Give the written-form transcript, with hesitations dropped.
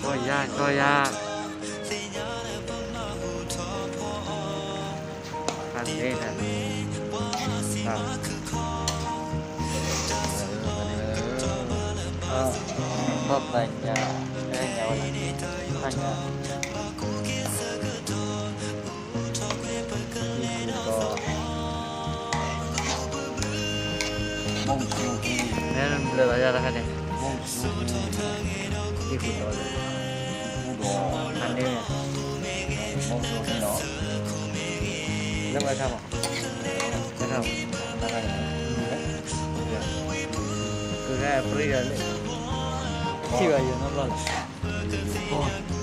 ก็ยากก็ยากอันนี้นะครับชอบแต่งยาแต่งยาวันนี้แต่งยาก็มงชูที่ นี่มันเรืออะไรแล้วกันเนี่ย มงชูที่ ที่คุณโดนเลย ผู้ดอ อันนี้ มงชูที่เนาะ เรื่องอะไรครับไม่ทำ อะไรนะ คือแค่เปรี้ยวเลยที่ว่าอยู่น้ำร้อน โอ้